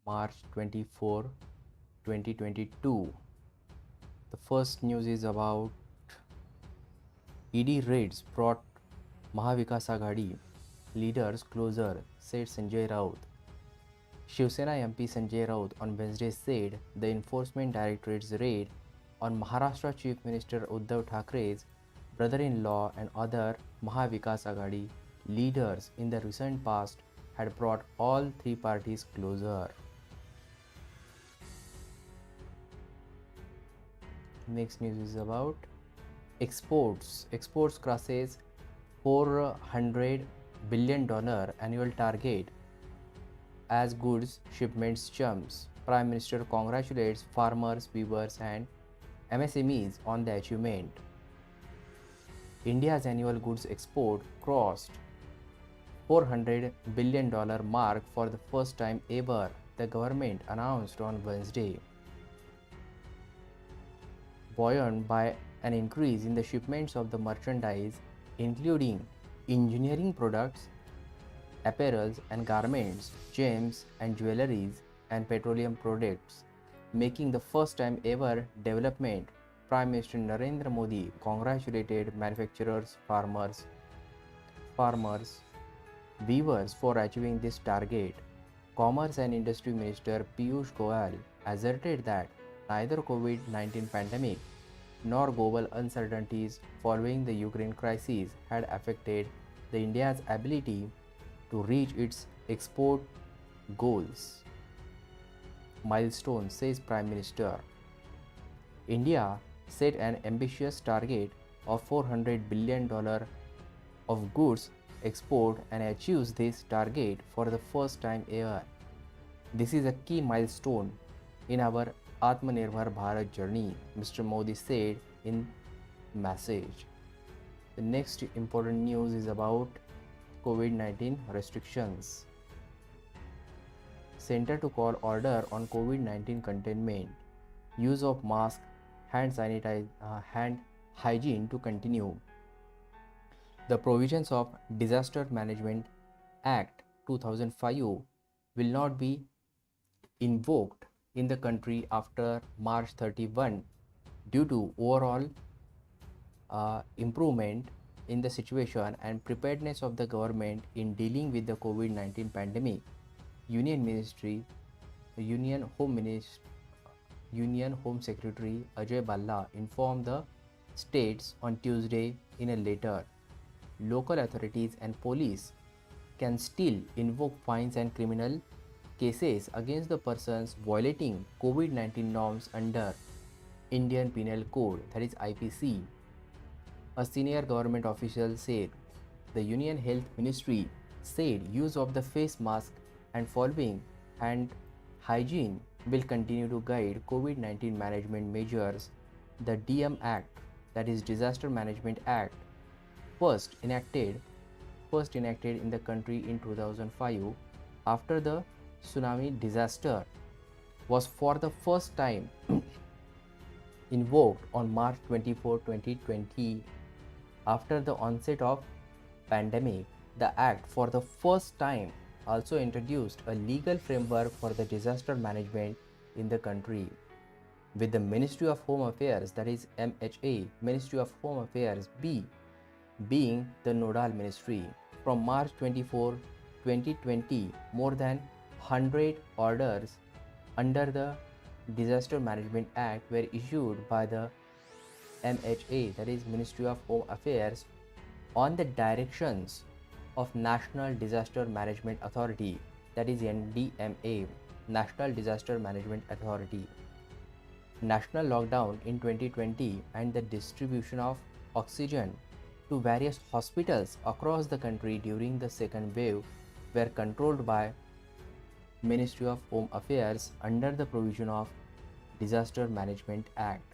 March 24, 2022. The first news is about ED raids brought Mahavikas Aghadi leaders closer, said Sanjay Raut. Shiv Sena MP Sanjay Raut on Wednesday said the Enforcement Directorate's raid on Maharashtra Chief Minister Uddhav Thackeray's brother-in-law and other Mahavikas Aghadi leaders in the recent past had brought all three parties closer. Next news is about exports. Exports crosses $400 billion annual target as goods shipments jumps. Prime Minister congratulates farmers, weavers and MSMEs on the achievement. India's annual goods export crossed $400 billion mark for the first time ever, the government announced on Wednesday. Buoyed by an increase in the shipments of the merchandise, including engineering products, apparels and garments, gems and jewelries, and petroleum products, making the first time ever development. Prime Minister Narendra Modi congratulated manufacturers, farmers, weavers for achieving this target. Commerce and Industry Minister Piyush Goyal asserted that neither COVID-19 pandemic nor global uncertainties following the Ukraine crisis had affected the India's ability to reach its export goals. Milestone, says Prime Minister. India set an ambitious target of $400 billion of goods export and achieves this target for the first time ever. This is a key milestone in our Atmanirbhar Bharat journey, Mr. Modi said in message. The next important news is about COVID-19 restrictions. Center to call order on COVID-19 containment. Use of mask, hand hygiene to continue. The provisions of Disaster Management Act 2005 will not be invoked in the country after March 31 due to overall improvement in the situation and preparedness of the government in dealing with the COVID-19 pandemic. Union Home Secretary Ajay Balla informed the states on Tuesday in a letter. Local authorities and police can still invoke fines and criminal cases against the persons violating COVID-19 norms under Indian Penal Code, that is IPC. A senior government official said the Union Health Ministry said use of the face mask and following hand hygiene will continue to guide COVID-19 management measures. The DM Act, that is Disaster Management Act, first enacted in the country in 2005 after the tsunami disaster, was for the first time invoked on March 24, 2020. After the onset of pandemic, the act for the first time also introduced a legal framework for the disaster management in the country, with the Ministry of Home Affairs, that is MHA, Ministry of Home Affairs being the nodal ministry. From March 24, 2020, more than 100 orders under the Disaster Management Act were issued by the MHA, that is Ministry of Home Affairs, on the directions of National Disaster Management Authority, that is NDMA, National Disaster Management Authority. National lockdown in 2020 and the distribution of oxygen to various hospitals across the country during the second wave were controlled by Ministry of Home Affairs under the provision of Disaster Management Act.